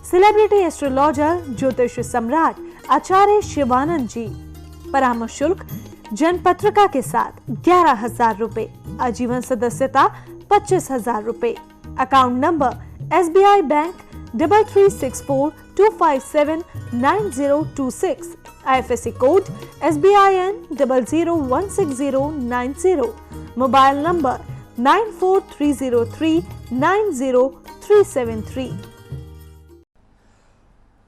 Celebrity astrologer ज्योतिष सम्राट आचार्य शिवानंद जी। परामर्श शुल्क जनपत्रिका के साथ 11,000 रुपए, आजीवन सदस्यता 25,000 रुपए। Account number SBI bank 336425799026, IFSC code SBIN 0016090, mobile number 9430390373।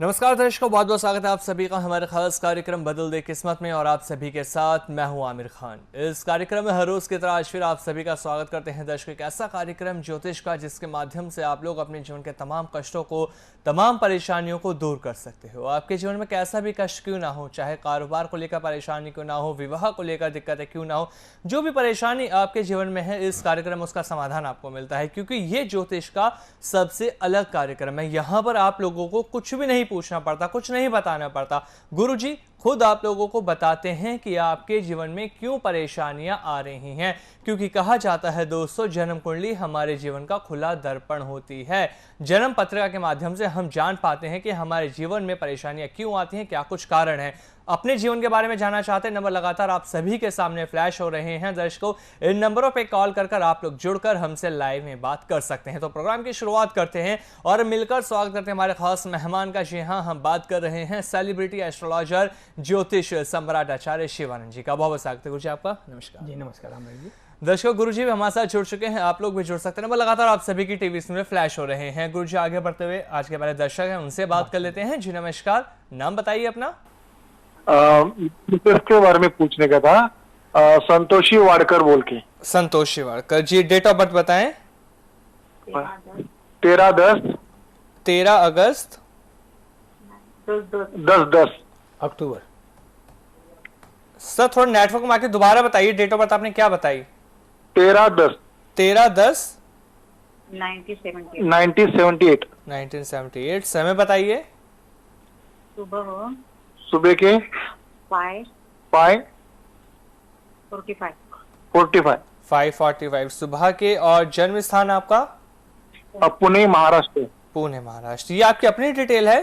नमस्कार दर्शकों, बहुत बहुत स्वागत है आप सभी का हमारे खास कार्यक्रम बदल दे किस्मत में। और आप सभी के साथ मैं हूं आमिर खान। इस कार्यक्रम में हर रोज की तरह आज फिर आप सभी का स्वागत करते हैं। दर्शकों, एक ऐसा कार्यक्रम ज्योतिष का जिसके माध्यम से आप लोग अपने जीवन के तमाम कष्टों को, तमाम परेशानियों को दूर कर सकते हो। आपके जीवन में कैसा भी कष्ट क्यों ना हो, चाहे कारोबार को लेकर परेशानी क्यों ना हो, विवाह को लेकर दिक्कतें क्यों ना हो, जो भी परेशानी आपके जीवन में है, इस कार्यक्रम में उसका समाधान आपको मिलता है। क्योंकि ये ज्योतिष का सबसे अलग कार्यक्रम है। यहाँ पर आप लोगों को कुछ भी नहीं पूछना पड़ता, कुछ नहीं बताना पड़ता। गुरुजी खुद आप लोगों को बताते हैं कि आपके जीवन में क्यों परेशानियां आ रही हैं। क्योंकि कहा जाता है दोस्तों, जन्म कुंडली हमारे जीवन का खुला दर्पण होती है। जन्म पत्रिका के माध्यम से हम जान पाते हैं कि हमारे जीवन में परेशानियां क्यों आती हैं, क्या कुछ कारण है। अपने जीवन के बारे में जानना चाहते हैं, नंबर लगातार आप सभी के सामने फ्लैश हो रहे हैं। दर्शकों, इन नंबरों पे कॉल कर आप लोग जुड़कर हमसे लाइव में बात कर सकते हैं। तो प्रोग्राम की शुरुआत करते हैं और मिलकर स्वागत करते हैं हमारे खास मेहमान का। जी हाँ, हम बात कर रहे हैं सेलिब्रिटी एस्ट्रोलॉजर ज्योतिष सम्राट आचार्य शिवानंद जी का। बहुत बहुत स्वागत है गुरुजी आपका। नमस्कार जी। नमस्कार आमिर जी। दर्शकों, गुरुजी भी हमारे साथ जुड़ चुके हैं, आप लोग भी जुड़ सकते हैं। नंबर लगातार आप सभी की टीवी में फ्लैश हो रहे हैं। गुरुजी आगे बढ़ते हुए आज के पहले दर्शक हैं, उनसे बात कर लेते हैं। जी नमस्कार, नाम बताइए अपना। इसके बारे में पूछने का था। संतोषी वाडकर बोल के। संतोषी वाडकर जी, डेट ऑफ बर्थ बताएं। 13 अगस्त 10 अक्टूबर। सर थोड़ा नेटवर्क में आके दोबारा बताइए, डेट ऑफ बर्थ आपने क्या बताई। 13/10 1978। समय बताइए। सुबह के 5:45 सुबह के। और जन्म स्थान आपका? पुणे महाराष्ट्र। पुणे महाराष्ट्र। ये आपकी अपनी डिटेल है?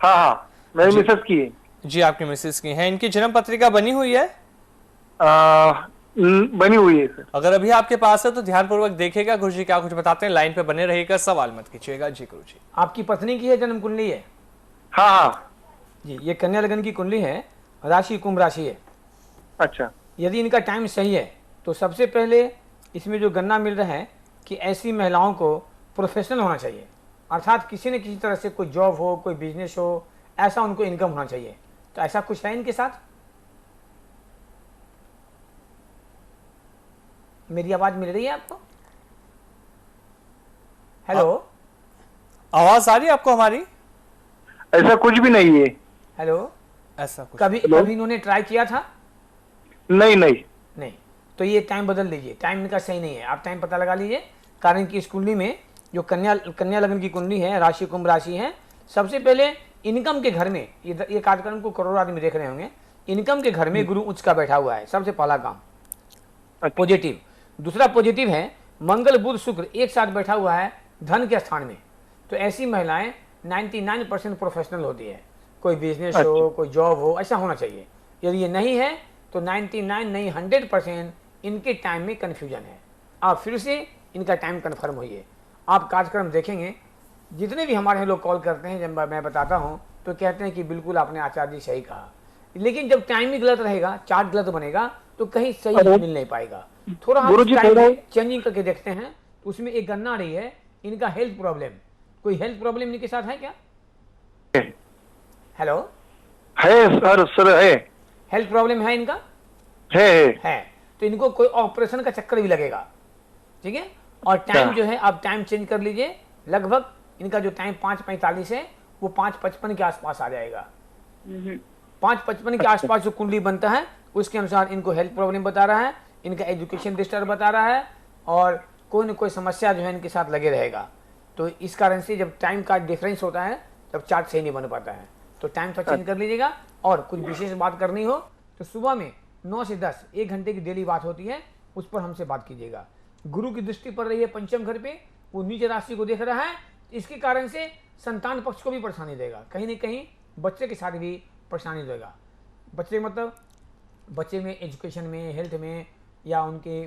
हाँ, मेरी मिसेस की है। जी, आपकी मिसेस की है। इनकी जन्म पत्रिका बनी हुई है? बनी हुई है सर। अगर अभी आपके पास है तो ध्यानपूर्वक देखिएगा, गुरुजी क्या कुछ बताते हैं। लाइन पे बने रहिएगा, सवाल मत कीजिएगा। जी गुरुजी। आपकी पत्नी की है जन्म कुंडली है? हाँ जी। ये कन्या लगन की कुंडली है, राशि कुंभ राशि है। अच्छा। यदि इनका टाइम सही है तो सबसे पहले इसमें जो गणना मिल रहा है कि ऐसी महिलाओं को प्रोफेशनल होना चाहिए, अर्थात किसी न किसी तरह से कोई जॉब हो, कोई बिजनेस हो, ऐसा उनको इनकम होना चाहिए। तो ऐसा कुछ है इनके साथ? मेरी आवाज मिल रही है आपको? हेलो, आवाज आ रही है आपको हमारी? ऐसा कुछ भी नहीं है। हेलो, ऐसा कुछ कभी इन्होंने ट्राई किया था? नहीं। तो ये टाइम बदल लीजिए, टाइम इनका सही नहीं है। आप टाइम पता लगा लीजिए, कारण कि इस कुंडली में जो कन्या लगन की कुंडली है, राशि कुंभ राशि है। सबसे पहले इनकम के घर में, ये कार्यक्रम को करोड़ों आदमी देख रहे होंगे, इनकम के घर में गुरु उच्च का बैठा हुआ है, सबसे पहला काम पॉजिटिव। दूसरा पॉजिटिव है मंगल बुध शुक्र एक साथ बैठा हुआ है धन के स्थान में। तो ऐसी महिलाएं 99% प्रोफेशनल होती है, कोई बिजनेस हो, कोई जॉब हो, ऐसा होना चाहिए। यदि ये नहीं है तो 99 नहीं 100% इनके टाइम में कन्फ्यूजन है। आप फिर से इनका टाइम कन्फर्म होइए। आप कार्यक्रम देखेंगे, जितने भी हमारे लोग कॉल करते हैं, जब मैं बताता हूं तो कहते हैं कि बिल्कुल आपने आचार्य जी सही कहा। लेकिन जब टाइम ही गलत रहेगा, चार्ट गलत बनेगा, तो कहीं सही मिल नहीं पाएगा। थोड़ा हम टाइम चेंजिंग करके देखते हैं तो उसमें एक गणना आ रही है इनका हेल्थ प्रॉब्लम। कोई हेल्थ प्रॉब्लम इनके साथ है क्या? हेलो, है सर है। हेल्थ प्रॉब्लम है इनका? है। तो इनको कोई ऑपरेशन का चक्कर भी लगेगा, ठीक है। और टाइम जो है आप टाइम चेंज कर लीजिए। लगभग इनका जो टाइम 5:45 है वो 5:55 के आसपास आ जाएगा। 5:55 के आसपास जो कुंडली बनता है उसके अनुसार इनको हेल्थ प्रॉब्लम बता रहा है, इनका एजुकेशन डिस्टर्ब बता रहा है, और कोई न कोई समस्या जो है इनके साथ लगे रहेगा। तो इस कारण से जब टाइम का डिफरेंस होता है तब चार्ट सही नहीं बन पाता है। तो टाइम तो चेंज कर लीजिएगा। और कुछ विशेष बात करनी हो तो सुबह में 9 से 10 1 घंटे की डेली बात होती है, उस पर हमसे बात कीजिएगा। गुरु की दृष्टि पड़ रही है पंचम घर पे, वो नीच राशि को देख रहा है, इसके कारण से संतान पक्ष को भी परेशानी देगा, कहीं ना कहीं बच्चे के साथ भी परेशानी देगा। बच्चे मतलब बच्चे में एजुकेशन में, हेल्थ में या उनके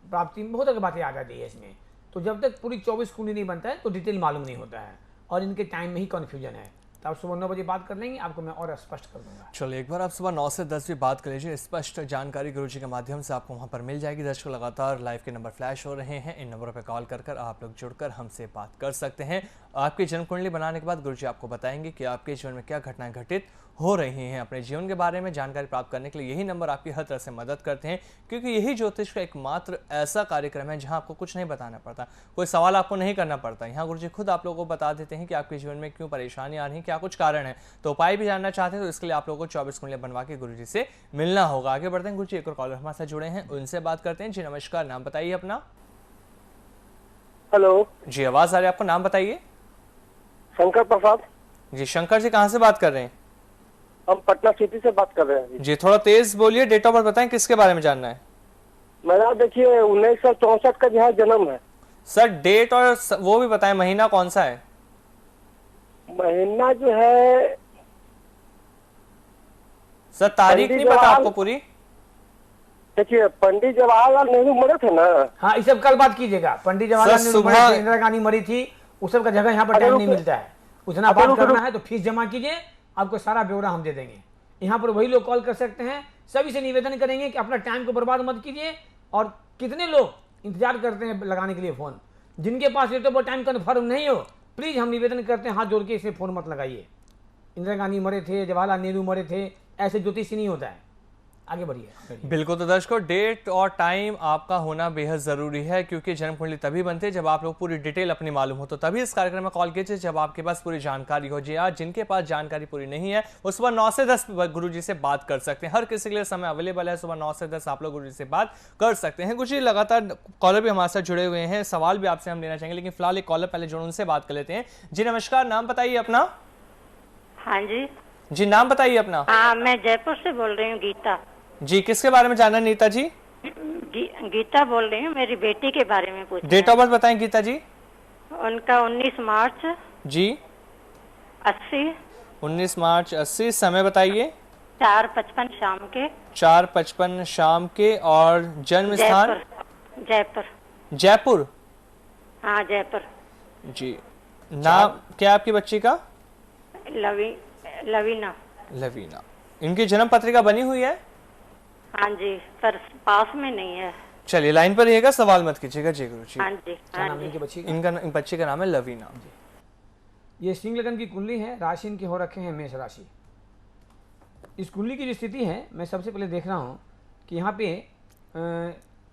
प्राप्ति में बहुत सारी बातें आ जाती है इसमें। तो जब तक पूरी 24 कुंडली नहीं बनता है तो डिटेल मालूम नहीं होता है और इनके टाइम में ही कन्फ्यूजन है। तो आप सुबह 9 बजे बात कर लेंगे, आपको मैं और स्पष्ट कर दूंगा। चलिए एक बार आप सुबह 9 से 10 भी बात कर लीजिए, स्पष्ट जानकारी गुरुजी के माध्यम से आपको वहां पर मिल जाएगी। दर्शकों लगातार लाइव के नंबर फ्लैश हो रहे हैं, इन नंबरों पर कॉल कर आप लोग जुड़कर हमसे बात कर सकते हैं। आपकी जन्म कुंडली बनाने के बाद गुरुजी आपको बताएंगे कि आपके जीवन में क्या घटनाएं घटित हो रही हैं। अपने जीवन के बारे में जानकारी प्राप्त करने के लिए यही नंबर आपकी हर तरह से मदद करते हैं, क्योंकि यही ज्योतिष का एकमात्र ऐसा कार्यक्रम है जहां आपको कुछ नहीं बताना पड़ता, कोई सवाल आपको नहीं करना पड़ता। यहाँ गुरुजी खुद आप लोगों को बता देते हैं कि आपके जीवन में क्यों परेशानी आ रही है, क्या कुछ कारण है। तो उपाय भी जानना चाहते हैं तो इसके लिए आप लोगों को 24 कुंडलियां बनवा के गुरुजी से मिलना होगा। आगे बढ़ते हैं, गुरुजी एक और कॉलर हमारे साथ जुड़े हैं, उनसे बात करते हैं। जी नमस्कार, नाम बताइए अपना। हेलो जी आवाज आ रही है, आपको नाम बताइए। शंकर प्रसाद। जी शंकर जी, कहाँ से बात कर रहे हैं? हम पटना सिटी से बात कर रहे हैं। जी थोड़ा तेज बोलिए, डेट ऑफ बर्थ बताएं, किसके बारे में जानना है? मेरा देखिए 1964 का जो है जन्म है। सर डेट और वो भी बताएं, महीना कौन सा है? महीना जो है सर तारीख नहीं पता आपको पूरी? देखिए पंडित जवाहरलाल नेहरू मरे थे ना। हाँ, इस सब कल बात कीजिएगा। पंडित जवाहरलाल नेहरू मरे थे, इंदिरा गांधी मरी थी, उस सब का जगह यहाँ पर टाइम नहीं मिलता है। उतना बात करना है तो फीस जमा कीजिए, आपको सारा ब्यौरा हम दे देंगे। यहाँ पर वही लोग कॉल कर सकते हैं। सभी से निवेदन करेंगे कि अपना टाइम को बर्बाद मत कीजिए। और कितने लोग इंतजार करते हैं लगाने के लिए फोन, जिनके पास date of birth time confirm नहीं हो, प्लीज हम निवेदन करते हैं हाथ जोड़ के इसे फोन मत लगाइए। इंदिरा गांधी मरे थे, जवाहरलाल नेहरू मरे थे, ऐसे ज्योतिषी नहीं होता है। आगे बढ़िए। बिल्कुल, तो दर्शकों डेट और टाइम आपका होना बेहद जरूरी है, क्योंकि जन्म कुंडली तभी बनती है जब आप लोग पूरी डिटेल अपनी मालूम हो। तो तभी इस कार्यक्रम में कॉल कीजिए जब आपके पास पूरी जानकारी हो। जी आज जिनके पास जानकारी पूरी नहीं है वो सुबह 9 से 10 गुरुजी से बात कर सकते हैं। हर किसी के लिए समय अवेलेबल है, सुबह 9 से 10 आप लोग गुरुजी से बात कर सकते हैं। गुरुजी लगातार कॉलर भी हमारे साथ जुड़े हुए हैं, सवाल भी आपसे हम लेना चाहेंगे, लेकिन फिलहाल एक कॉलर पहले जोड़ उनसे बात कर लेते हैं। जी नमस्कार, नाम बताइए अपना। हाँ जी। जी नाम बताइए अपना। हाँ, मैं जयपुर से बोल रही हूँ, गीता। जी किसके बारे में जानना है नीता जी? गीता बोल रही हूँ, मेरी बेटी के बारे में पूछ। डेट ऑफ बर्थ बताएं गीता जी। उनका 19 मार्च जी 80। 19 मार्च 80। समय बताइए। 4:55 शाम के। 4:55 शाम के। और जन्म स्थान? जयपुर। जयपुर। हाँ जयपुर। जी नाम क्या आपकी बच्ची का? लवीना। लवीना। इनकी जन्म पत्रिका बनी हुई है? हाँ जी, पर पास में नहीं है। चलिए लाइन पर रहिएगा, सवाल मत कीजिएगा। जी गुरु जी। हाँ जी। क्या नाम है इनकी बच्ची का? इनका बच्ची का नाम है लवीना। ये सिंह लगन की कुंडली है, राशि इनके हो रखे हैं मेष राशि। इस कुंडली की जो स्थिति है, मैं सबसे पहले देख रहा हूँ कि यहाँ पे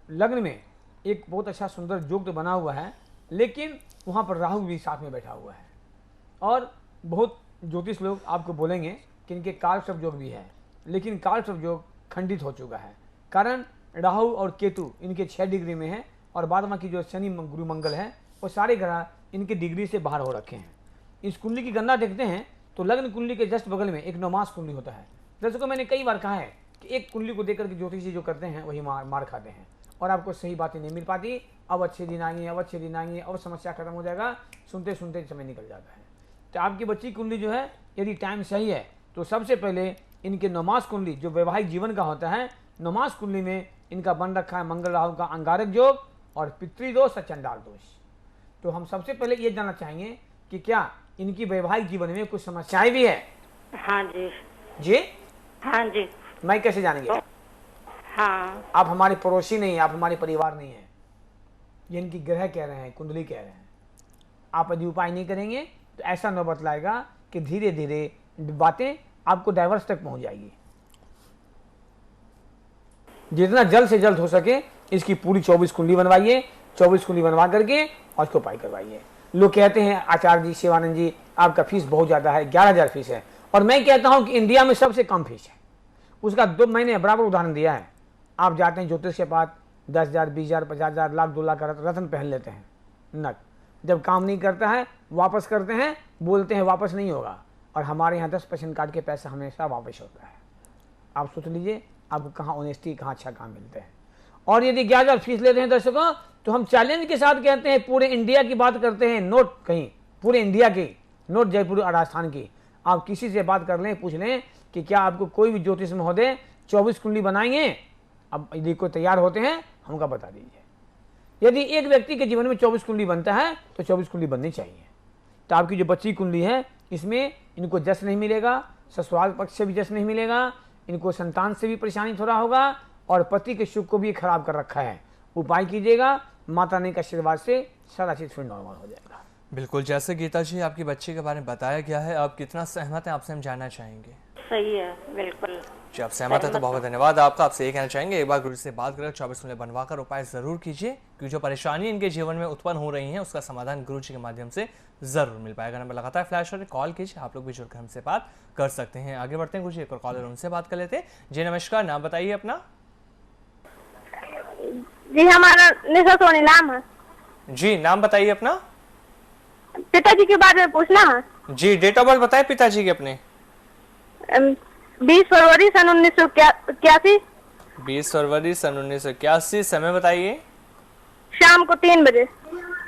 लग्न में एक बहुत अच्छा सुंदर योग तो बना हुआ है, लेकिन वहाँ पर राहु भी साथ में बैठा हुआ है। और बहुत ज्योतिष लोग आपको बोलेंगे कि इनके कालसर्प योग भी है, लेकिन कालसर्प योग खंडित हो चुका है। कारण राहु और केतु इनके 6 डिग्री में है, और बाद में की जो शनि गुरु मंगल है वो सारे ग्रह इनके डिग्री से बाहर हो रखे हैं। इस कुंडली की गणना देखते हैं तो लग्न कुंडली के जस्ट बगल में एक नवमास कुंडली होता है। दर्शकों मैंने कई बार कहा है कि एक कुंडली को देकर के ज्योतिषी जो करते हैं वही मार खाते हैं, और आपको सही बातें नहीं मिल पाती। अब अच्छे दिन आएंगे, अब अच्छे दिन आएंगे, और समस्या खत्म हो जाएगा, सुनते सुनते समय निकल जाता है। तो आपकी बच्ची कुंडली जो है, यदि टाइम सही है तो सबसे पहले इनके नवमास कुंडली जो वैवाहिक जीवन का होता है, नवमास कुंडली में इनका बन रखा है मंगल राहु का अंगारक योग और पितृदोष और चंडाल दोष। तो हम सबसे पहले ये जानना चाहेंगे कि क्या इनकी वैवाहिक जीवन में कुछ समस्याएं भी है? हाँ जी। जी हाँ जी। मैं कैसे जानेंगे? हाँ, आप हमारे पड़ोसी नहीं है, आप हमारे परिवार नहीं है, ये इनकी ग्रह कह रहे हैं, कुंडली कह रहे हैं। आप यदि उपाय नहीं करेंगे तो ऐसा न बतलाएगा कि धीरे धीरे बातें आपको डाइवर्स तक पहुंच जाएगी। जितना जल्द से जल्द हो सके इसकी पूरी 24 कुंडली बनवाइए, 24 कुंडली बनवा करके और उसको उपाय करवाइए। लोग कहते हैं आचार्य जी, शिवानंद जी, आपका फीस बहुत ज़्यादा है, 11,000 फीस है, और मैं कहता हूं कि इंडिया में सबसे कम फीस है। उसका मैंने बराबर उदाहरण दिया है। आप जाते हैं ज्योतिष के पास, 10,000, 20,000, 50,000, लाख, 2 लाख का रत्न पहन लेते हैं, नक। जब काम नहीं करता है वापस करते हैं, बोलते हैं वापस नहीं होगा, और हमारे यहाँ 10% काट के पैसा हमेशा वापस होता है। आप सोच लीजिए आपको कहाँ ऑनेस्टी, कहाँ अच्छा काम मिलता है। और यदि 11,000 फीस लेते हैं दर्शकों, तो हम चैलेंज के साथ कहते हैं, पूरे इंडिया की बात करते हैं, नोट कहीं पूरे इंडिया के, नॉट जयपुर और राजस्थान की। आप किसी से बात कर लें, पूछ लें कि क्या आपको कोई भी ज्योतिष महोदय 24 कुंडली बनाएंगे। अब यदि कोई तैयार होते हैं हमको बता दीजिए। यदि एक व्यक्ति के जीवन में 24 कुंडली बनता है तो 24 कुंडली बननी चाहिए। तो आपकी जो बच्ची कुंडली है इसमें इनको जस नहीं मिलेगा, ससुराल पक्ष से भी जस नहीं मिलेगा, इनको संतान से भी परेशानी थोड़ा होगा और पति के सुख को भी खराब कर रखा है। उपाय कीजिएगा, माता रानी का आशीर्वाद से सारा चीज फिर नॉर्मल हो जाएगा। बिल्कुल, जैसे गीता जी आपकी बच्ची के बारे में बताया गया है, आप कितना सहमत हैं, आपसे हम जानना चाहेंगे। सही है, बिल्कुल। जी आप सहमत है तो बहुत धन्यवाद आपका। आपसे ये कहना चाहेंगे एक बार गुरु से बात कर 24 कुंडली बनवाकर उपाय जरूर कीजिए, क्योंकि जो परेशानी इनके जीवन में उत्पन्न हो रही है उसका समाधान गुरु जी के माध्यम से जरूर मिल पाएगा। नंबर लगातार फ्लैश और कॉल कीजिए, आप लोग भी जुड़कर हमसे बात कर सकते हैं। आगे बढ़ते हैं, गुरु जी एक और कॉलर उनसे बात कर लेते हैं। जी नमस्कार, नाम बताइए अपना। जी हमारा निशा सोनी नाम है। जी नाम बताइए अपना। पिताजी के बारे में पूछना है। जी डेट ऑफ बर्थ बताए पिताजी के अपने। 20 फरवरी सन 1981। 20 फरवरी सन 1981। समय बताइए। शाम को 3 बजे।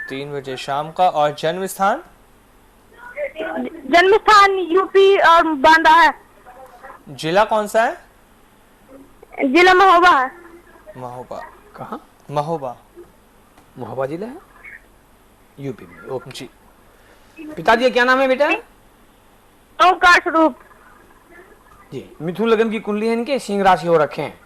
3 बजे शाम का। और जन्म स्थान? जन्म स्थान यूपी और बांदा है। जिला कौन सा है? जिला महोबा है। महोबा। कहाँ? महोबा। महोबा जिला है, यूपी में। ओके जी। पिताजी का क्या नाम है बेटा? ओंकार स्वरूप। जी मिथुन लगन की कुंडली है, इनके सिंह राशि हो रखे हैं।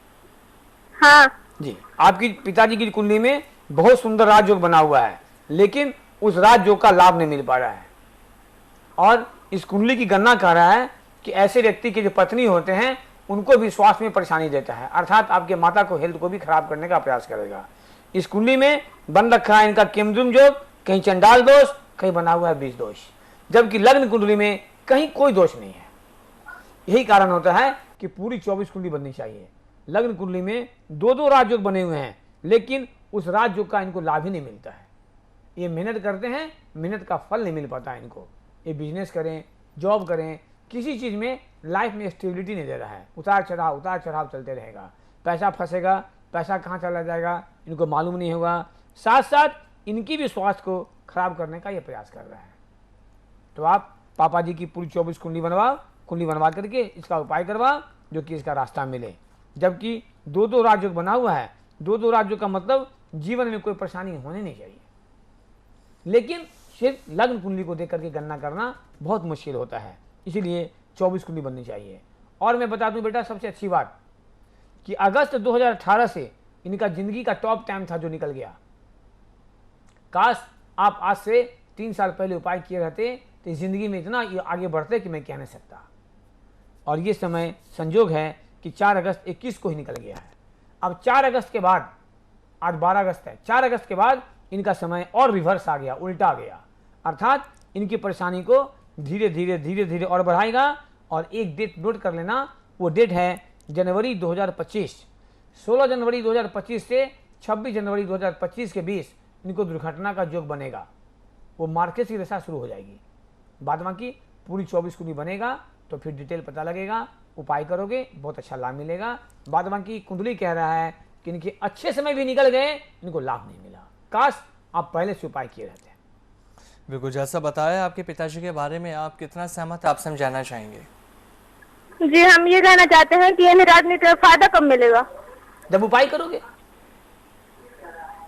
हाँ जी आपकी पिताजी की कुंडली में बहुत सुंदर राजयोग बना हुआ है, लेकिन उस राजयोग का लाभ नहीं मिल पा रहा है। और इस कुंडली की गणना कर रहा है कि ऐसे व्यक्ति की जो पत्नी होते हैं उनको भी स्वास्थ्य में परेशानी देता है, अर्थात आपके माता को हेल्थ को भी खराब करने का प्रयास करेगा। इस कुंडली में बन रखा है इनका केमद्रुम योग, कहीं चंडाल दोष, कहीं बना हुआ है बीज दोष, जबकि लग्न कुंडली में कहीं कोई दोष नहीं है। यही कारण होता है कि पूरी 24 कुंडली बननी चाहिए। लग्न कुंडली में 2-2 राजयोग बने हुए हैं, लेकिन उस राजयोग का इनको लाभ ही नहीं मिलता है। ये मेहनत करते हैं, मेहनत का फल नहीं मिल पाता है इनको। ये बिजनेस करें, जॉब करें, किसी चीज में लाइफ में स्टेबिलिटी नहीं दे रहा है। उतार चढ़ाव चलते रहेगा। पैसा फंसेगा, पैसा कहाँ चला जाएगा इनको मालूम नहीं होगा। साथ साथ इनकी भी स्वास्थ्य को खराब करने का ये प्रयास कर रहा है। तो आप पापा जी की पूरी 24 कुंडली बनवा करके इसका उपाय करवा, जो कि इसका रास्ता मिले। जबकि 2-2 राजयोग बना हुआ है, 2-2 राजयोग का मतलब जीवन में कोई परेशानी होनी नहीं चाहिए। लेकिन सिर्फ लग्न कुंडली को देख करके गणना करना बहुत मुश्किल होता है, इसीलिए 24 कुंडली बननी चाहिए। और मैं बता दूं बेटा, सबसे अच्छी बात कि अगस्त 2018 से इनका जिंदगी का टॉप टाइम था जो निकल गया। काश आप आज से 3 साल पहले उपाय किए रहते तो जिंदगी में इतना ये आगे बढ़ते कि मैं कह नहीं सकता। और ये समय संजोग है कि 4 अगस्त 21 को ही निकल गया है। अब 4 अगस्त के बाद, आज 12 अगस्त है, 4 अगस्त के बाद इनका समय और रिवर्स आ गया, उल्टा आ गया। अर्थात इनकी परेशानी को धीरे धीरे और बढ़ाएगा। और एक डेट नोट कर लेना, वो डेट है जनवरी 2025। 16 जनवरी 2025 से 26 जनवरी 2025 के बीच इनको दुर्घटना का योग बनेगा। वो मार्केट की दशा शुरू हो जाएगी। बाद बाकी पूरी 24 कुंडली बनेगा तो फिर डिटेल पता लगेगा, उपाय करोगे बहुत अच्छा लाभ मिलेगा। बाद बाकी कुंडली कह रहा है कि इनके अच्छे समय भी निकल गए, इनको लाभ नहीं मिला। काश आप पहले से उपाय किए रहते। बिल्कुल, जैसा बताया आपके पिताजी के बारे में, आप कितना सहमत, आपसे हम जानना चाहेंगे। जी हम ये कहना चाहते हैं कि इन्हें राजनीति का फायदा कब मिलेगा? जब उपाय करोगे।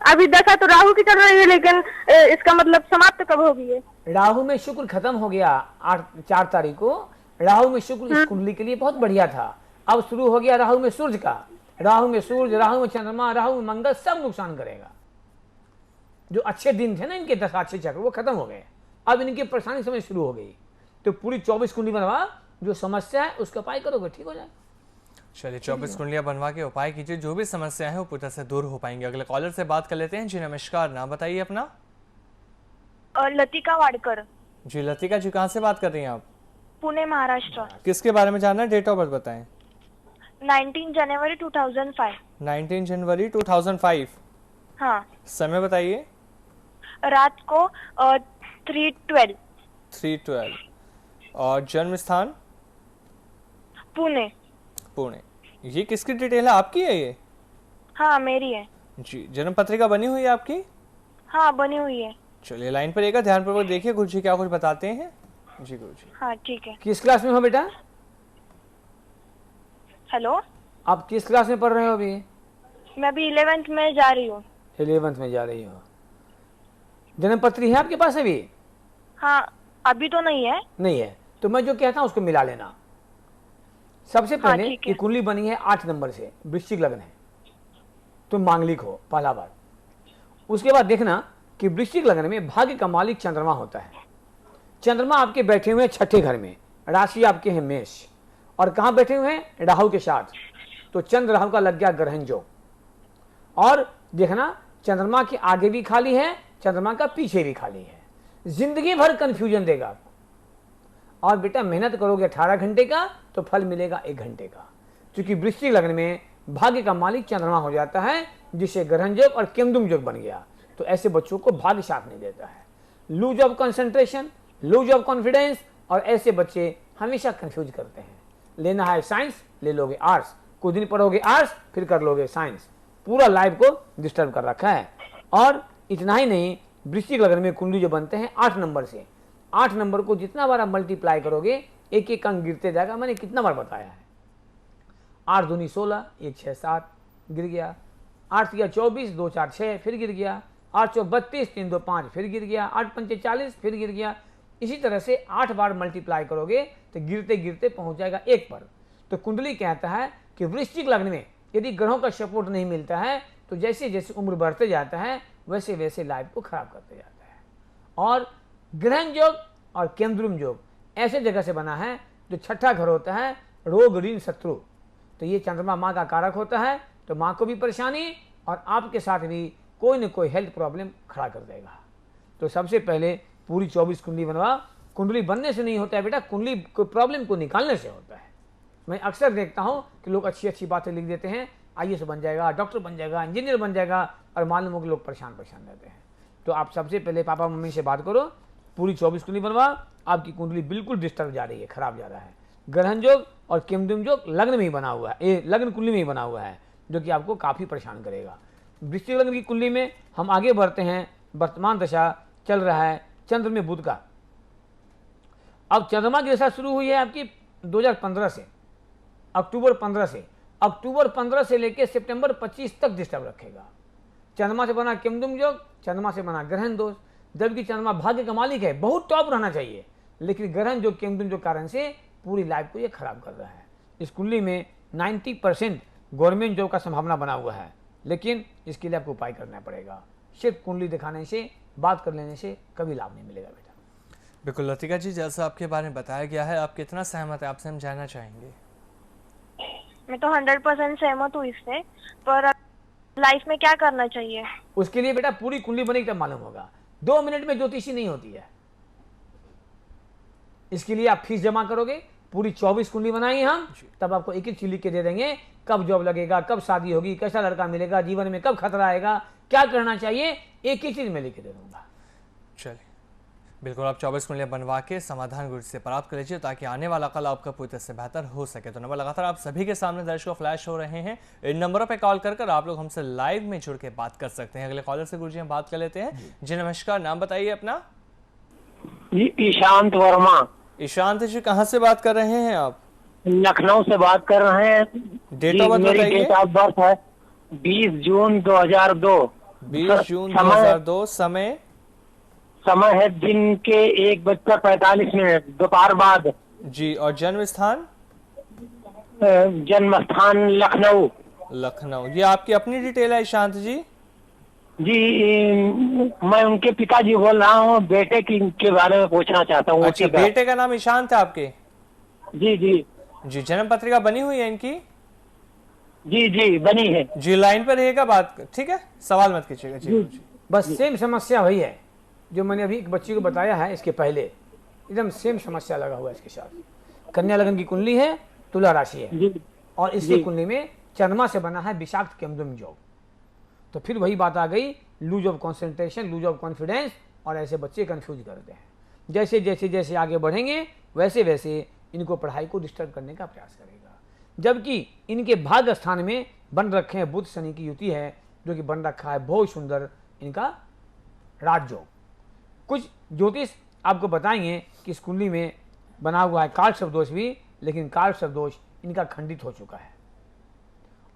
अभी दशा तो राहु की चल रही है, लेकिन इसका मतलब समाप्त कब होगी ये? राहु में शुक्र खत्म हो गया 4 तारीख को। राहु में शुक्र इस कुंडली के लिए बहुत बढ़िया था। अब शुरू हो गया राहु में सूर्य का। राहु में सूर्य, राहु में चंद्रमा, राहु में मंगल, सब नुकसान करेगा। जो अच्छे दिन थे ना इनके दशा अच्छे चक्र, वो खत्म हो गए। अब इनकी परेशानी समय शुरू हो गई। तो पूरी 24 कुंडली बनवा, जो समस्या है उसका उपाय करोगे ठीक हो जाए। चलिए 24 कुंडलियां बनवा के उपाय कीजिए, जो भी समस्या है वो पूरी तरह से दूर हो पाएंगे। अगले कॉलर से बात कर लेते हैं। जी नमस्कार, नाम बताइए अपना। लतिका वाडकर। जी लतिका जी, कहाँ से बात कर रही हैं आप? पुणे महाराष्ट्र। किसके बारे में जानना है? डेट ऑफ बर्थ बताएं। 19 जनवरी 2005। 19 जनवरी 2005। हाँ। समय बताइए। रात को 3:12। 3:12। और जन्म स्थान? पुणे। पुणे। ये किसकी डिटेल है, आपकी है ये? हाँ मेरी है। जी, जन्म पत्रिका बनी हुई है आपकी? हाँ बनी हुई है। चलिए लाइन पर एक ध्यानपूर्वक देखिए गुरु जी क्या कुछ बताते हैं। जी गुरु जी। हाँ ठीक है। किस क्लास में हो बेटा? हेलो, आप किस क्लास में पढ़ रहे हो अभी? मैं अभी 11th में जा रही हूँ। 11th में जा रही हो। जन्म पत्री है आपके पास अभी? हाँ, अभी तो नहीं है। नहीं है तो मैं जो कहता हूँ उसको मिला लेना। सबसे पहले ठीक है। ये कुंडली बनी है 8 नंबर से, वृश्चिक लग्न है, तुम मांगलिक हो पहला बार। उसके बाद देखना कि वृश्चिक लग्न में भाग्य का मालिक चंद्रमा होता है। चंद्रमा आपके बैठे हुए हैं 6ठे घर में, राशि आपके हैं मेष, और कहाँ बैठे हुए हैं? राहु के साथ। तो चंद्र राहु का लग गया ग्रहण योग। और देखना चंद्रमा के आगे भी खाली है, चंद्रमा का पीछे भी खाली है, जिंदगी भर कंफ्यूजन देगा आपको। और बेटा मेहनत करोगे 18 घंटे का तो फल मिलेगा 1 घंटे का, क्योंकि वृश्चिक लग्न में भाग्य का मालिक चंद्रमा हो जाता है, जिससे ग्रहण योग और केमदुम योग बन गया। तो ऐसे बच्चों को भाग्य साथ नहीं देता है, lose of concentration, lose of confidence, और ऐसे बच्चे हमेशा कंफ्यूज करते हैं। लेना है साइंस, ले लोगे आर्ट्स, कुछ दिन पढ़ोगे आर्ट्स, फिर कर लोगे साइंस, पूरा लाइफ को डिस्टर्ब कर रखा है। और इतना ही नहीं, वृश्चिक लग्न में कुंडली जो बनते हैं 8 नंबर से, 8 नंबर को जितना बार आप मल्टीप्लाई करोगे एक एक अंक गिरते जाएगा। मैंने कितना बार बताया है, 8 दूनी 16, 1 6 7 गिर गया, 8 3 24, 2 4 6 फिर गिर गया, 8 4 32, 3 2 5 फिर गिर गया, 8 5 40 फिर गिर गया। इसी तरह से 8 बार मल्टीप्लाई करोगे तो गिरते गिरते पहुंच जाएगा 1 पर। तो कुंडली कहता है कि वृश्चिक लग्न में यदि ग्रहों का सपोर्ट नहीं मिलता है तो जैसे जैसे उम्र बढ़ते जाता है वैसे वैसे लाइफ को खराब करते जाता है। और ग्रहण योग और केमद्रुम योग ऐसे जगह से बना है जो 6ठा घर होता है रोग ऋण शत्रु। तो ये चंद्रमा माँ का कारक होता है, तो माँ को भी परेशानी और आपके साथ भी कोई न कोई हेल्थ प्रॉब्लम खड़ा कर देगा। तो सबसे पहले पूरी 24 कुंडली बनवा। कुंडली बनने से नहीं होता है बेटा, कुंडली को प्रॉब्लम को निकालने से होता है। मैं अक्सर देखता हूँ कि लोग अच्छी अच्छी बातें लिख देते हैं, IAS बन जाएगा, डॉक्टर बन जाएगा, इंजीनियर बन जाएगा, और मालूम हो कि लोग परेशान रहते हैं। तो आप सबसे पहले पापा मम्मी से बात करो, पूरी 24 कुंडली बनवा। आपकी कुंडली बिल्कुल डिस्टर्ब जा रही है, खराब जा रहा है। ग्रहण योग और केमदुम योग लग्न में ही बना हुआ है, ये लग्न कुंडली में ही बना हुआ है, जो कि आपको काफ़ी परेशान करेगा। वृश्चिक लग्न की कुंडली में हम आगे बढ़ते हैं। वर्तमान दशा चल रहा है चंद्र में बुध का। अब चंद्रमा की दशा शुरू हुई है आपकी 2015 से, अक्टूबर 15 से लेकर सितंबर 25 तक डिस्टर्ब रखेगा। चंद्रमा से बना केमदुम योग, चंद्रमा से बना ग्रहण दोष, जबकि चंद्रमा भाग्य का मालिक है, बहुत टॉप रहना चाहिए, लेकिन ग्रहण जो केमदुम जो कारण से पूरी लाइफ को ये खराब कर रहा है। इस कुंडली में 90% गवर्नमेंट जॉब का संभावना बना हुआ है, लेकिन इसके लिए आपको उपाय करना पड़ेगा। सिर्फ कुंडली दिखाने से, बात कर लेने से कभी लाभ नहीं मिलेगा बेटा। बिल्कुल लतिका जी, जैसा आपके बारे में बताया गया है, आप कितना सहमत है, आपसे हम जानना चाहेंगे। मैं तो 100% सहमत हूँ इससे, पर लाइफ में क्या करना चाहिए? उसके लिए बेटा पूरी कुंडली बनेगी तब मालूम होगा। 2 मिनट में ज्योतिषी नहीं होती है। इसके लिए आप फीस जमा करोगे, पूरी 24 कुंडली बनाएंगे हम, तब आपको एक एक चीज लिख के दे देंगे। कब जॉब लगेगा, कब शादी होगी, कैसा लड़का मिलेगा, जीवन में कब खतरा आएगा, क्या करना चाहिए, एक ही चीज मैं लिख के दे दूंगा। चलिए बिल्कुल, आप 24 कुंडलियां बनवा के समाधान गुरु से प्राप्त कर लीजिए, ताकि आने वाला कल आपका पूरी तरह से बेहतर हो सके। तो नंबर लगातार आप सभी के सामने दर्शकों फ्लैश हो रहे हैं, इन नंबरों पे कॉल कर आप लोग हमसे लाइव में जुड़ के बात कर सकते हैं। अगले कॉलर से गुरु जी हम बात कर लेते हैं। जी नमस्कार, नाम बताइए अपना। ईशांत वर्मा। ईशांत जी, कहाँ से बात कर रहे हैं आप? लखनऊ से बात कर रहे हैं। डेट ऑफ बर्थ मेरी बताइए। डेट ऑफ बर्थ है 20 जून 2002। 20 जून 2002। समय है दिन के 1:45 दोपहर बाद। जी, और जन्म स्थान? जन्म स्थान लखनऊ। ये आपकी अपनी डिटेल है ईशांत जी? जी, मैं उनके पिताजी बोल रहा हूँ, बेटे के बारे में पूछना चाहता हूँ। अच्छा, बेटे का नाम ईशांत है आपके? जी जी जी, जन्म पत्रिका बनी हुई है इनकी? जी जी बनी है। जी, लाइन पर रहेगा बात, ठीक है, सवाल मत कीजिएगा। जी बस सेम समस्या वही है जो मैंने अभी एक बच्ची को बताया है, इसके पहले एकदम सेम समस्या लगा हुआ है इसके साथ। कन्या लगन की कुंडली है, तुला राशि है, और इसकी कुंडली में चंद्रमा से बना है विषाक्त केमदुम योग। तो फिर वही बात आ गई, lose of concentration, lose of confidence, और ऐसे बच्चे कंफ्यूज करते हैं। जैसे जैसे जैसे आगे बढ़ेंगे वैसे वैसे इनको पढ़ाई को डिस्टर्ब करने का प्रयास करेगा। जबकि इनके भाग्य स्थान में बन रखे हैं बुध शनि की युति है, जो कि बन रखा है बहुत सुंदर इनका राजयोग। कुछ ज्योतिष आपको बताएंगे कि इस कुंडली में बना हुआ है काल सर्प दोष भी, लेकिन काल सर्प दोष इनका खंडित हो चुका है।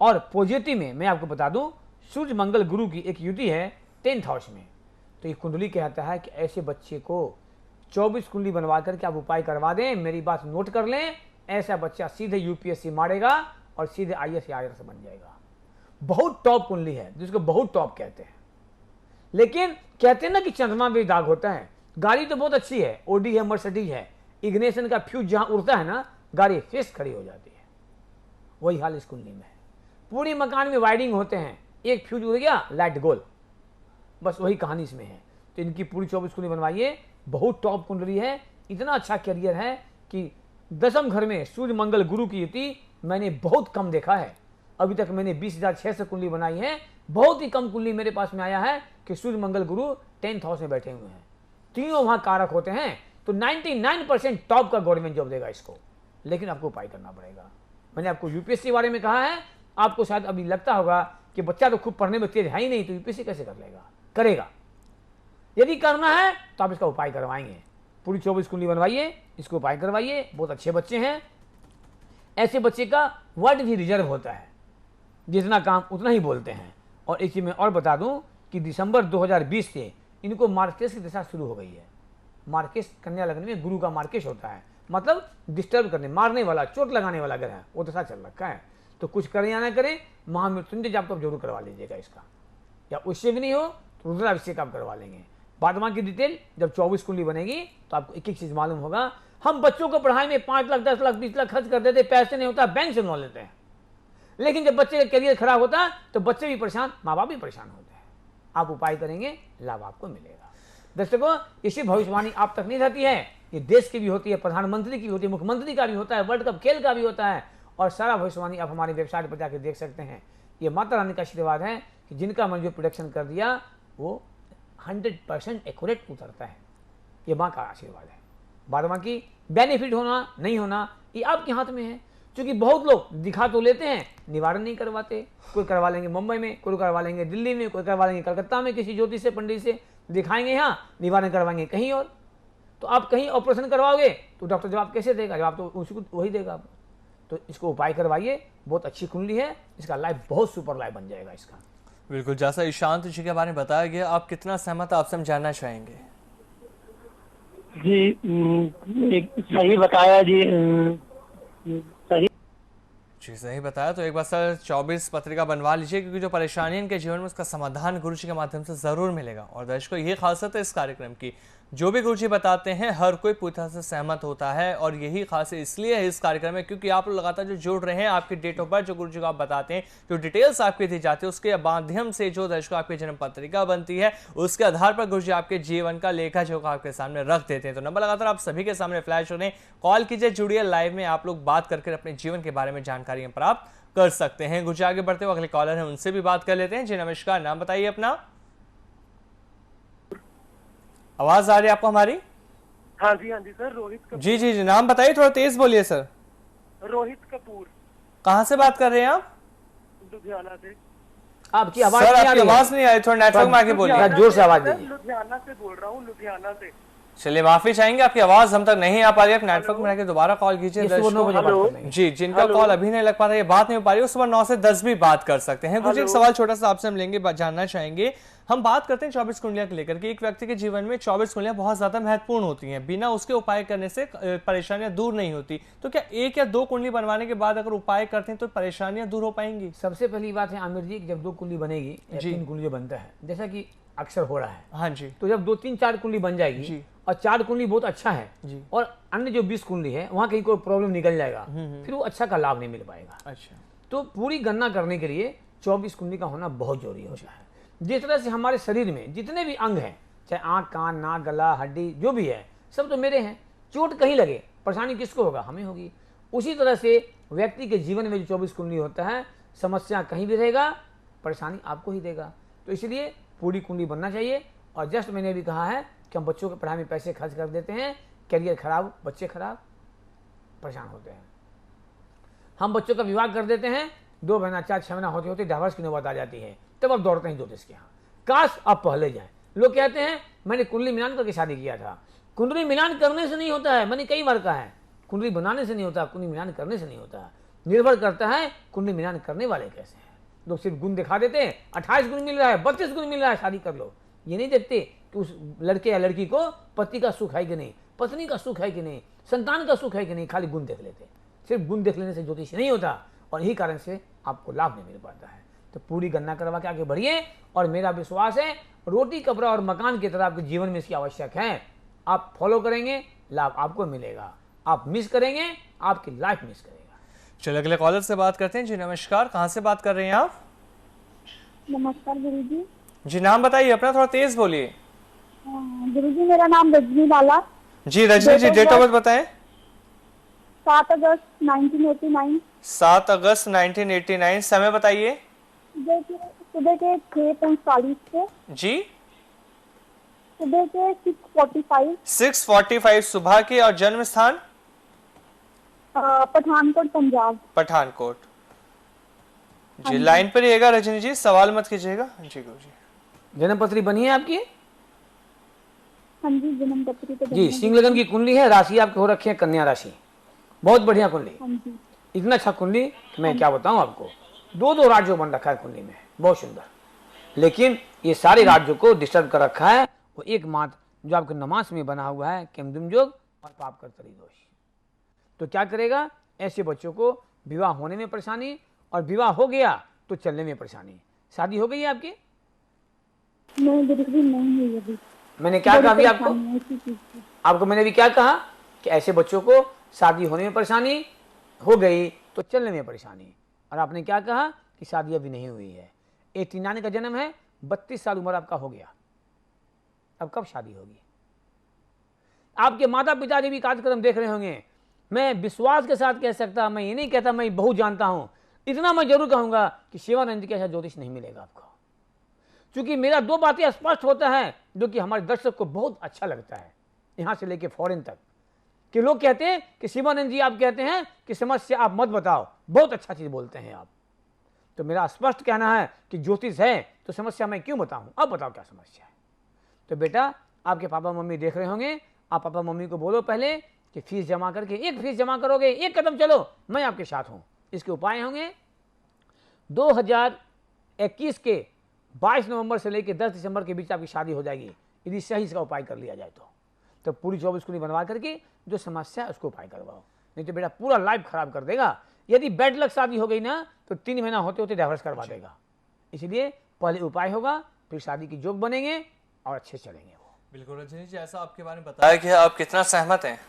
और पॉजिटिव में मैं आपको बता दूं, सूर्य मंगल गुरु की एक युति है 10th हाउस में। तो ये कुंडली कहता है कि ऐसे बच्चे को 24 कुंडली बनवा करके आप उपाय करवा दें, मेरी बात नोट कर लें, ऐसा बच्चा सीधे यूपीएससी मारेगा और सीधे IAS या IRS बन जाएगा। बहुत टॉप कुंडली है जिसको बहुत टॉप कहते हैं। लेकिन कहते हैं ना कि चंद्रमा में दाग होता है। गाड़ी तो बहुत अच्छी है, ओडी है, मर्सिडीज है, इग्निशन का फ्यूज जहां उड़ता है ना, गाड़ी फिक्स खड़ी हो जाती है। वही हाल इस कुंडली में है। पूरी मकान में वायरिंग होते हैं, एक फ्यूज उड़ गया, लाइट गोल, बस वही कहानी इसमें है। तो इनकी पूरी 24 कुंडली बनवाइए, बहुत टॉप कुंडली है, इतना अच्छा करियर है कि 10th घर में सूर्य मंगल गुरु की युति मैंने बहुत कम देखा है। अभी तक मैंने 20,600 कुंडली बनाई है, बहुत ही कम कुंडली मेरे पास में आया है कि सूर्य मंगल गुरु 10th हाउस में बैठे हुए हैं, तीनों वहां कारक होते हैं। तो 99% टॉप का गवर्नमेंट जॉब देगा इसको, लेकिन आपको उपाय करना पड़ेगा। मैंने आपको यूपीएससी बारे में कहा है, आपको शायद अभी लगता होगा कि बच्चा तो खूब पढ़ने में तेज है ही नहीं, तो यूपीएससी कैसे कर लेगा? करेगा। यदि करना है तो आप इसका उपाय करवाएंगे। पूरी 24 कुंडली बनवाइए, इसको उपाय करवाइए। बहुत अच्छे बच्चे हैं, ऐसे बच्चे का वर्ड भी रिजर्व होता है, जितना काम उतना ही बोलते हैं। और एक चीज मैं और बता दूं कि दिसंबर 2020 से इनको मार्केश की दशा शुरू हो गई है। मार्केश कन्या लग्न में गुरु का मार्केश होता है, मतलब डिस्टर्ब करने, मारने वाला, चोट लगाने वाला ग्रह, वो दशा चल रखा है। तो कुछ करें या ना करें, महामृत्युंजय जाप तो आप जरूर करवा लीजिएगा इसका, या उससे भी नहीं हो तो रुद्राभिषेक आप करवा लेंगे। बाद में की डिटेल जब 24 कुंडली बनेगी तो आपको एक एक चीज मालूम होगा। हम बच्चों को पढ़ाई में 5 लाख 10 लाख 20 लाख खर्च कर देते, पैसे नहीं होता, बैंक से लोन लेते हैं, लेकिन जब बच्चे का करियर खराब होता है तो बच्चे भी परेशान, माँ बाप भी परेशान होते हैं। आप उपाय करेंगे, लाभ आपको मिलेगा। दर्शकों, इसी भविष्यवाणी आप तक नहीं रहती है, ये देश की भी होती है, प्रधानमंत्री की भी होती है, मुख्यमंत्री का भी होता है, वर्ल्ड कप खेल का भी होता है, और सारा भविष्यवाणी आप हमारी वेबसाइट पर जाकर देख सकते हैं। ये माता रानी का आशीर्वाद है कि जिनका मन जो प्रोडक्शन कर दिया वो 100% एक्यूरेट उतरता है। ये माँ का आशीर्वाद है। बाद बाकी बेनिफिट होना नहीं होना ये आपके हाथ में है। क्योंकि बहुत लोग दिखा तो लेते हैं, निवारण नहीं करवाते। कोई करवा लेंगे मुंबई में, कोई करवा लेंगे दिल्ली में, कोई करवा लेंगे कलकत्ता में, किसी ज्योतिष से पंडित से दिखाएंगे यहाँ, निवारण करवाएंगे कहीं और। तो आप कहीं ऑपरेशन करवाओगे तो डॉक्टर जवाब कैसे देगा? जवाब तो उसको वही देगा। तो इसको उपाय करवाइए, बहुत अच्छी कुंडली है, इसका लाइफ बहुत सुपर लाइफ बन जाएगा इसका। बिल्कुल, जैसा ईशांत जी के बारे में बताया गया, आप कितना सहमत आप सब जानना चाहेंगे? जी सही बताया जी, सही जी सही बताया। तो एक बार सर 24 पत्रिका बनवा लीजिए, क्योंकि जो परेशानी इनके जीवन में उसका समाधान गुरुजी के माध्यम से जरूर मिलेगा। और दर्शकों, ये खासियत है इस कार्यक्रम की, जो भी गुरुजी बताते हैं हर कोई पूरी तरह से सहमत होता है। और यही खासियत इसलिए है इस कार्यक्रम में क्योंकि आप लोग लगातार जो जुड़ रहे हैं, आपकी डेट ऑफ बर्थ जो गुरुजी को आप बताते हैं, जो डिटेल्स आपकी दी जाती है, उसके माध्यम से जो दर्शकों आपकी जन्म पत्रिका बनती है, उसके आधार पर गुरुजी आपके जीवन का लेखा जोखा आपके सामने रख देते हैं। तो नंबर लगातार आप सभी के सामने फ्लैश हो रहे हैं, कॉल कीजिए, जुड़िए, लाइव में आप लोग बात करके अपने जीवन के बारे में जानकारी प्राप्त कर सकते हैं। गुरुजी आगे बढ़ते हुए अगले कॉलर हैं, उनसे भी बात कर लेते हैं। जी नमस्कार, नाम बताइए अपना। आवाज आ रही है आपको हमारी? हाँ जी सर, रोहित कपूर। जी जी जी, नाम बताइए, थोड़ा तेज बोलिए सर। रोहित कपूर। कहाँ से बात कर रहे हैं आप? लुधियाना से। आपकी आवाज सर नहीं आ आपकी रही है। आवाज नहीं आई, थोड़ा नेटवर्क में आके बोलिए। जोर से आवाज दीजिए। लुधियाना से बोल रहा हूँ, लुधियाना से। चलिए माफी चाहेंगे, आपकी आवाज हम तक नहीं आ पा रही है। आप नेटवर्क में आके दोबारा कॉल कीजिए। जी, जिनका कॉल अभी नहीं लग पा रहा है, बात नहीं हो पा रही है, सुबह 9 से 10 भी बात कर सकते हैं। कुछ एक सवाल छोटा सा आपसे हम लेंगे, जानना चाहेंगे। हम बात करते हैं 24 कुंडलियां को लेकर के। एक व्यक्ति के जीवन में 24 कुंडलियां बहुत ज्यादा महत्वपूर्ण होती हैं, बिना उसके उपाय करने से परेशानियां दूर नहीं होती। तो क्या 1 या 2 कुंडली बनवाने के बाद अगर उपाय करते हैं तो परेशानियां दूर हो पाएंगी? सबसे पहली बात है आमिर जी, जब 2 कुंडली बनेगी या 3 कुंडली बनता है, जैसा कि अक्सर हो रहा है, हाँ जी, तो जब 2 3 4 कुंडली बन जाएगी और 4 कुंडली बहुत अच्छा है जी, और अन्य जो 20 कुंडली है वहां कहीं कोई प्रॉब्लम निकल जाएगा, फिर वो अच्छा का लाभ नहीं मिल पाएगा। अच्छा, तो पूरी गणना करने के लिए 24 कुंडली का होना बहुत जरूरी होता है। जिस तरह से हमारे शरीर में जितने भी अंग हैं, चाहे आंख, कान, नाक, गला, हड्डी, जो भी है, सब तो मेरे हैं। चोट कहीं लगे, परेशानी किसको होगा? हमें होगी। उसी तरह से व्यक्ति के जीवन में जो 24 कुंडली होता है, समस्या कहीं भी रहेगा, परेशानी आपको ही देगा। तो इसलिए पूरी कुंडली बनना चाहिए। और जस्ट मैंने भी कहा है कि हम बच्चों के पढ़ाई में पैसे खर्च कर देते हैं, करियर खराब, बच्चे खराब, परेशान होते हैं। हम बच्चों का विवाह कर देते हैं, 2 महीना 4 6 महीना होते होते डाइवोर्स की नौबत आ जाती है, तब अब दौड़ते हैं ज्योतिष के यहाँ। काश आप पहले जाएं, लोग कहते हैं मैंने कुंडली मिलान करके शादी किया था। कुंडली मिलान करने से नहीं होता है, मैंने कई बार कहा है, कुंडली बनाने से नहीं होता, कुंडली मिलान करने से नहीं होता। निर्भर करता है कुंडली मिलान करने वाले कैसे हैं। लोग सिर्फ गुण दिखा देते हैं, 28 गुण मिल रहा है, 32 गुण मिल रहा है, शादी कर लो। ये नहीं देखते कि उस लड़के या लड़की को पति का सुख है कि नहीं, पत्नी का सुख है कि नहीं, संतान का सुख है कि नहीं, खाली गुण देख लेते। सिर्फ गुण देख लेने से ज्योतिष नहीं होता, और यही कारण से आपको लाभ नहीं मिल पाता है। तो पूरी गणना करवा के आगे बढ़िए, और मेरा विश्वास है रोटी कपड़ा और मकान की तरह आपके जीवन में इसकी आवश्यक है। आप फॉलो करेंगे, लाभ आपको मिलेगा। आप मिस करेंगे, आपकी लाइफ मिस करेगा। चलिए अगले कॉलर से बात करते हैं। जी नमस्कार, कहाँ से बात कर रहे हैं आप? नमस्कार गुरुजी। जी नाम बताइए अपना, थोड़ा तेज बोलिए। गुरुजी मेरा नाम रजनी लाला। जी रजनी जी, डेट ऑफ बर्थ बताएं। 7 अगस्त 1989। 7 अगस्त 1989। समय बताइए। सुबह के 6:45 से। जी सुबह के 6:45। 6:45 सुबह के। और जन्म स्थान? पठानकोट पंजाब। पठानकोट। जी लाइन पर रहिएगा रजनी जी, सवाल मत कीजिएगा। जी गुरु जी। जन्म पत्री बनी है आपकी? हाँ जी, जन्म पत्री तो जी। सिंह लगन की कुंडली है, राशि आपके हो रखी है कन्या राशि। बहुत बढ़िया कुंडली। हाँ जी। इतना अच्छा कुंडली कि मैं क्या बताऊं आपको। 2 राज्यों बन रखा है कुंडली में, बहुत सुंदर। लेकिन ये सारे राज्यों को डिस्टर्ब कर रखा है वो एकमात्र जो आपके नमाज में बना हुआ है, केमदुम योग और पाप कर्तरी दोष। तो क्या करेगा, ऐसे बच्चों को विवाह होने में परेशानी, और विवाह हो गया तो चलने में परेशानी। शादी हो गई है आपकी? नहीं गुरुजी, नहीं हुई अभी। मैंने क्या कहा अभी आपको मैंने भी क्या कहा कि ऐसे बच्चों को शादी होने में परेशानी, हो गई तो चलने में परेशानी। और आपने क्या कहा कि शादी अभी नहीं हुई है। 89 का जन्म है, 32 साल उम्र आपका हो गया, अब कब शादी होगी? आपके माता पिता जी भी कार्यक्रम देख रहे होंगे। मैं विश्वास के साथ कह सकता, मैं ये नहीं कहता मैं बहुत जानता हूं, इतना मैं जरूर कहूंगा कि शिवानंद के ऐसा ज्योतिष नहीं मिलेगा आपको। क्योंकि मेरा 2 बातें स्पष्ट होता है जो कि हमारे दर्शक को बहुत अच्छा लगता है, यहां से लेके फॉरेन तक, कि लोग कहते हैं कि शिवानंद जी आप कहते हैं कि समस्या आप मत बताओ, बहुत अच्छा चीज बोलते हैं आप। तो मेरा स्पष्ट कहना है कि ज्योतिष है तो समस्या मैं क्यों बताऊं, अब बताओ क्या समस्या है। तो बेटा आपके पापा मम्मी देख रहे होंगे, आप पापा मम्मी को बोलो पहले कि फीस जमा करके, एक फीस जमा करोगे, एक कदम चलो, मैं आपके साथ हूं। इसके उपाय होंगे 2021 के 22 नवंबर से लेकर 10 दिसंबर के बीच आपकी शादी हो जाएगी, यदि सही इसका उपाय कर लिया जाए तो पूरी 24 कुंडली बनवा करके जो समस्या है उसको उपाय करवाओ, नहीं तो बेटा पूरा लाइफ खराब कर देगा। यदि बेड लक शादी हो गई ना तो 3 महीना होते होते डाइवोर्स करवा देगा। इसलिए पहले उपाय होगा, फिर शादी की जोग बनेंगे और अच्छे चलेंगे वो। बिल्कुल रजनी जी, ऐसा आपके बारे में बताया कि आप कितना सहमत हैं?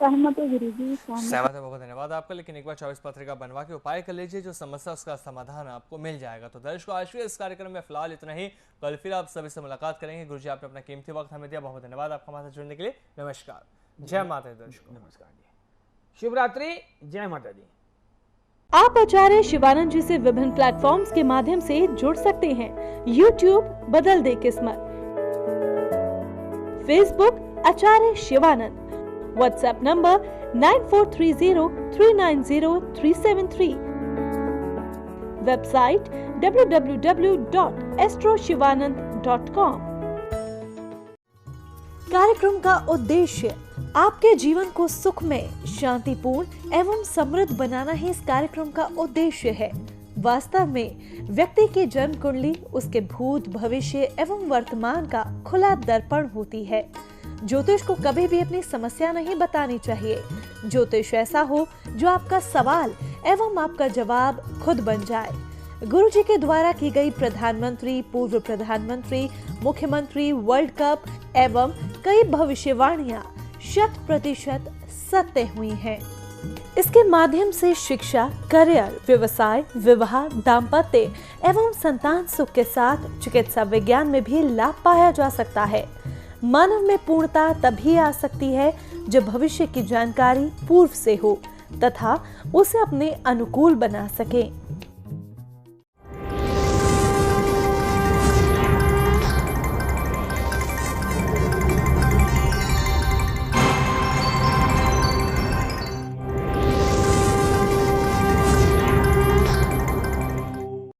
सहमत है गुरुजी, सहमत है। बहुत धन्यवाद आपका। लेकिन एक बार 24 पत्रिका बनवा के उपाय कर लीजिए, जो समस्या उसका समाधान आपको मिल जाएगा। तो दर्शकों आज भी इस कार्यक्रम में फिलहाल इतना ही, कल फिर आप सभी से मुलाकात करेंगे। गुरुजी आपने अपना कीमती वक्त हमें दिया, बहुत धन्यवाद आपका हमारे साथ जुड़ने के लिए। नमस्कार, जय माता दी दर्शकों। नमस्कार जी, शुभ रात्रि, जय माता दी। आप आचार्य शिवानंद जी से विभिन्न प्लेटफॉर्म्स के माध्यम से जुड़ सकते हैं। YouTube बदल दे किस्मत, Facebook Acharya Shivanand, WhatsApp number 9430390373, website www.astroshivanand.com। कार्यक्रम का उद्देश्य आपके जीवन को सुखमय, शांतिपूर्ण एवं समृद्ध बनाना ही इस कार्यक्रम का उद्देश्य है। वास्तव में व्यक्ति की जन्म कुंडली उसके भूत, भविष्य एवं वर्तमान का खुला दर्पण होती है। ज्योतिष को कभी भी अपनी समस्या नहीं बतानी चाहिए। ज्योतिष ऐसा हो जो आपका सवाल एवं आपका जवाब खुद बन जाए। गुरु जी के द्वारा की गई प्रधानमंत्री, पूर्व प्रधानमंत्री, मुख्यमंत्री, वर्ल्ड कप एवं कई भविष्यवाणियां 100% सत्य हुई हैं। इसके माध्यम से शिक्षा, करियर, व्यवसाय, विवाह, दाम्पत्य एवं संतान सुख के साथ चिकित्सा विज्ञान में भी लाभ पाया जा सकता है। मानव में पूर्णता तभी आ सकती है जब भविष्य की जानकारी पूर्व से हो तथा उसे अपने अनुकूल बना सके।